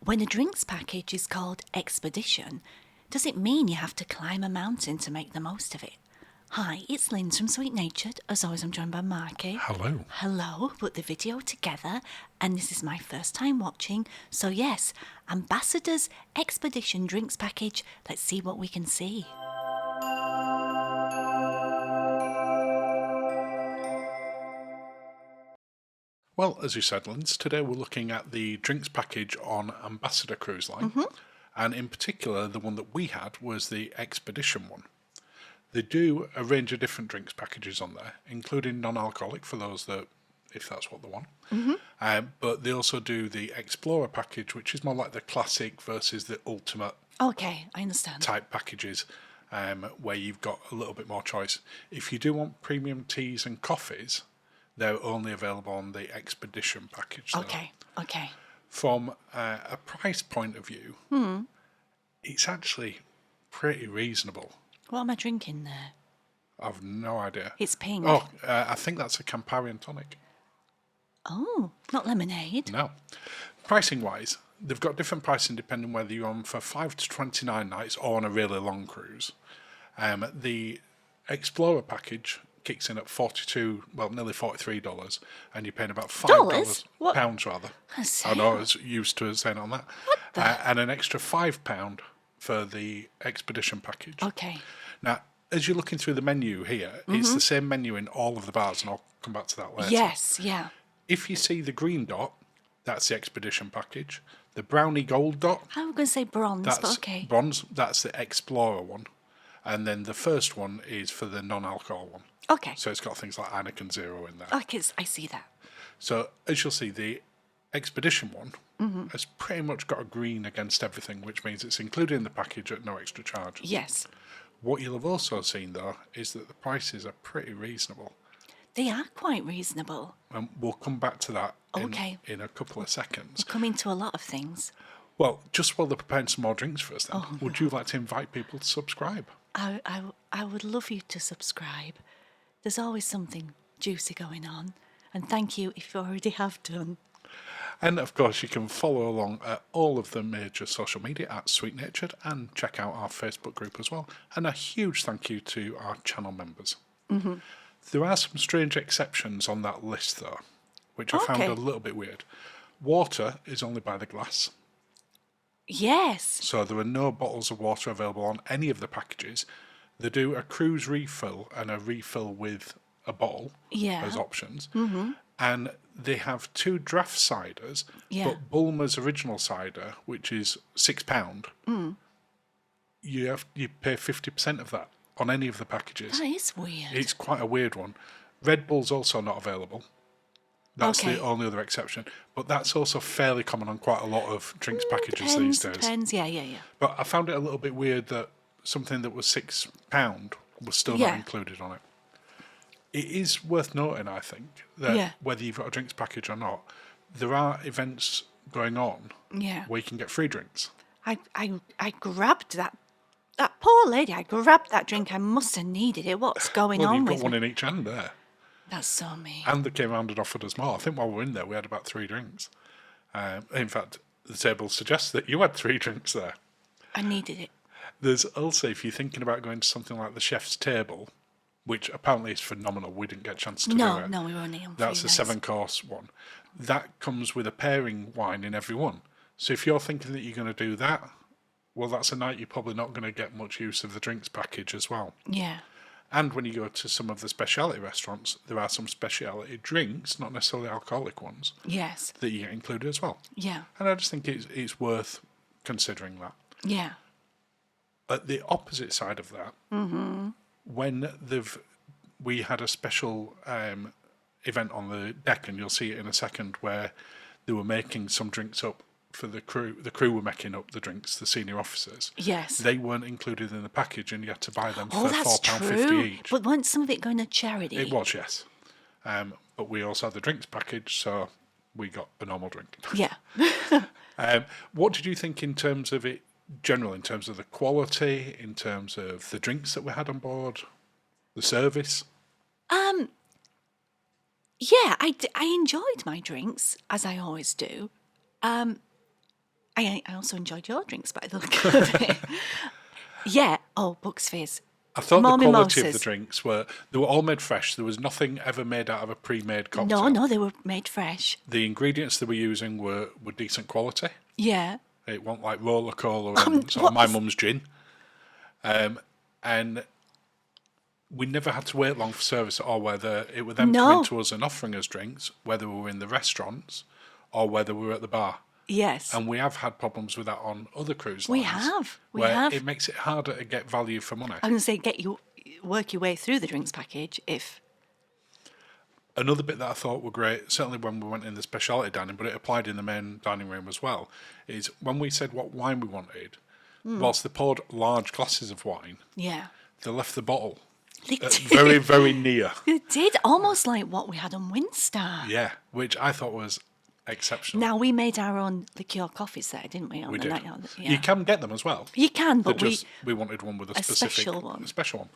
When a drinks package is called Expedition, does it mean you have to climb a mountain to make the most of it? Hi, it's Linz from Sweet Natured. As always, I'm joined by Marky. Hello. Hello, put the video together, and this is my first time watching. So yes, Ambassador's Expedition drinks package. Let's see what we can see. Well, as you said, Linz, today we're looking at the drinks package on Ambassador Cruise Line. And in particular, the one that we had was the Expedition one. They do a range of different drinks packages on there, including non-alcoholic for those that, if that's what they want. But they also do the Explorer package, which is more like the classic versus the ultimate Okay, I understand. type packages, where you've got a little bit more choice. If you do want premium teas and coffees, they're only available on the Expedition package. Okay. From a price point of view, it's actually pretty reasonable. What am I drinking there? I've no idea. It's pink. Oh, I think that's a Campari and tonic. Oh, not lemonade. No. Pricing wise, they've got different pricing depending whether you're on for 5 to 29 nights or on a really long cruise. The Explorer package kicks in at nearly $43, and you're paying about $5 What? pounds rather. I know I was used to saying it on that. And an extra £5 for the Expedition package. Okay. Now, as you're looking through the menu here, it's the same menu in all of the bars, and I'll come back to that later. Yes, yeah. If you see the green dot, that's the Expedition package. The brownie gold dot, I was going to say bronze, that's but okay. bronze, that's the Explorer one. And then the first one is for the non-alcohol one. Okay. So it's got things like Heineken Zero in there. Okay, I see that. So as you'll see, the Expedition one has pretty much got a green against everything, which means it's included in the package at no extra charge. Yes. What you'll have also seen, though, is that the prices are pretty reasonable. They are quite reasonable. And we'll come back to that in a couple of We're seconds. coming to a lot of things. Well, just while they're preparing some more drinks for us then, would you like to invite people to subscribe? I would love you to subscribe. There's always something juicy going on. And thank you if you already have done. And of course, you can follow along at all of the major social media at Sweet Natured and check out our Facebook group as well. And a huge thank you to our channel members. There are some strange exceptions on that list, though, which I found a little bit weird. Water is only by the glass. Yes. So there are no bottles of water available on any of the packages. They do a cruise refill and a refill with a bottle as options. And they have 2 draft ciders, but Bulmer's original cider, which is £6, you pay 50% of that on any of the packages. That is weird. It's quite a weird one. Red Bull's also not available. That's the only other exception. But that's also fairly common on quite a lot of drinks packages these days. Depends, yeah. But I found it a little bit weird that something that was £6 was still not included on it. It is worth noting, I think, that whether you've got a drinks package or not, there are events going on where you can get free drinks. I grabbed that poor lady. I grabbed that drink. I must have needed it. What's going on You've with got one me? in each hand there. That's so mean. And they came around and offered us more. I think while we were in there, we had about 3 drinks. In fact, the table suggests that you had 3 drinks there. I needed it. There's also, if you're thinking about going to something like the chef's table, which apparently is phenomenal, we didn't get a chance to do it. No, we were only on That's a 7-course one. That comes with a pairing wine in every one. So if you're thinking that you're going to do that, well, that's a night you're probably not going to get much use of the drinks package as well. Yeah. And when you go to some of the specialty restaurants, there are some specialty drinks, not necessarily alcoholic ones, Yes. that you get included as well. Yeah. And I just think it's worth considering that. Yeah. At the opposite side of that, when we had a special event on the deck, and you'll see it in a second, where they were making some drinks up for the crew. The crew were making up the drinks, the senior officers. Yes. They weren't included in the package, and you had to buy them for that's £4.50 true. each. But weren't some of it going to charity? It was, yes. But we also had the drinks package, so we got a normal drink. Yeah. What did you think in terms of it, general, in terms of the quality, in terms of the drinks that we had on board, the service? Yeah, I enjoyed my drinks, as I always do. I also enjoyed your drinks by the look of it. Yeah. Oh, Bucks Fizz. I thought More the quality of the mimosas. drinks they were all made fresh. There was nothing ever made out of a pre-made cocktail. No, they were made fresh. The ingredients they were using were decent quality. Yeah. It wasn't like roller cola and sort what of my was- mum's gin. And we never had to wait long for service at all, whether it were them No. coming to us and offering us drinks, whether we were in the restaurants or whether we were at the bar. Yes. And we have had problems with that on other cruise We lines. have. We where have. it makes it harder to get value for money. I'm going to say work your way through the drinks package if... Another bit that I thought were great, certainly when we went in the specialty dining, but it applied in the main dining room as well, is when we said what wine we wanted, whilst they poured large glasses of wine, Yeah. they left the bottle They did. very, very near. They did, almost like what we had on Windstar. Yeah, which I thought was exceptional. Now, we made our own liqueur coffees there, didn't we? On we the did. night out, yeah. You can get them as well. You can, but We wanted one with a special one. special one.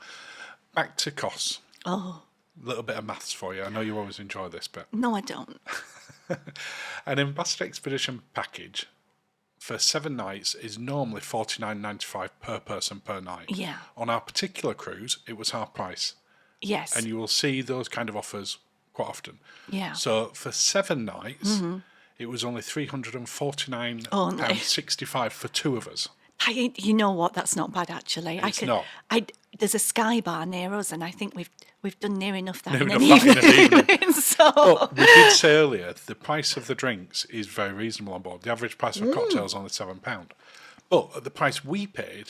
Back to costs. Oh, A little bit of maths for you. I know you always enjoy this bit. no, I don't. An Ambassador Expedition package for 7 nights is normally $49.95 per person per night. Yeah. On our particular cruise, it was half price. Yes. And you will see those kind of offers quite often. Yeah. So for 7 nights, it was only £349.65 for 2 of us. You know what? That's not bad, actually. It's not. There's a Sky Bar near us, and I think we've done near enough that Near in enough an that in an evening. evening. So But we did say earlier, the price of the drinks is very reasonable on board. The average price of a cocktail is only £7. But at the price we paid,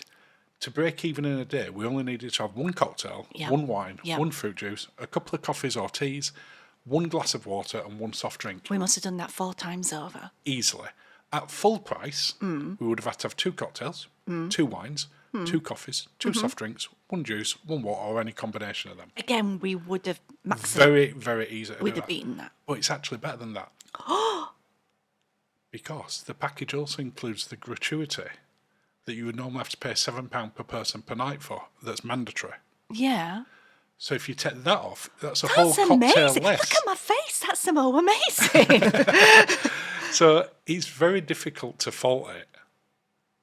to break even in a day, we only needed to have 1 cocktail, Yeah. 1 wine, Yeah. 1 fruit juice, a couple of coffees or teas, 1 glass of water and 1 soft drink. we must have done that 4 times over. Easily. At full price, we would have had to have 2 cocktails, 2 wines, 2 coffees, 2 soft drinks, 1 juice, 1 water, or any combination of them. Again, we would have maximum. Very, very easy to We'd do have that. beaten that. But it's actually better than that. Because the package also includes the gratuity that you would normally have to pay £7 per person per night for. That's mandatory. Yeah. So if you take that off, that's a whole That's cocktail amazing. less. Look at my face. That's so amazing. So it's very difficult to fault it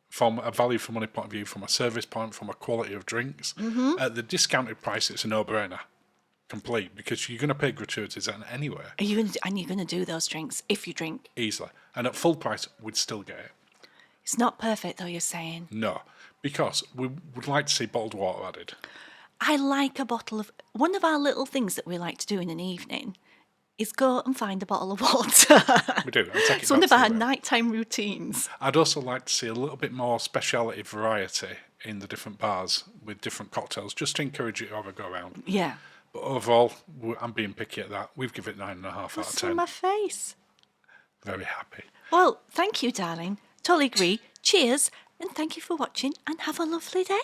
from a value for money point of view, from a service point, from a quality of drinks. At the discounted price, it's a no-brainer. Complete, because you're going to pay gratuities anywhere. You're going to do those drinks if you drink. Easily. And at full price, we'd still get it. It's not perfect, though, you're saying. No, because we would like to see bottled water added. I like a bottle of... One of our little things that we like to do in an evening is go and find a bottle of water. We do. And take it It's one back of to our the room. nighttime routines. I'd also like to see a little bit more speciality variety in the different bars with different cocktails, just to encourage you to have a go around. Yeah. But overall, I'm being picky at that. We've given it 9.5 out of What's on 10. my face? Very happy. Well, thank you, darling. Totally agree. Cheers, and thank you for watching, and have a lovely day.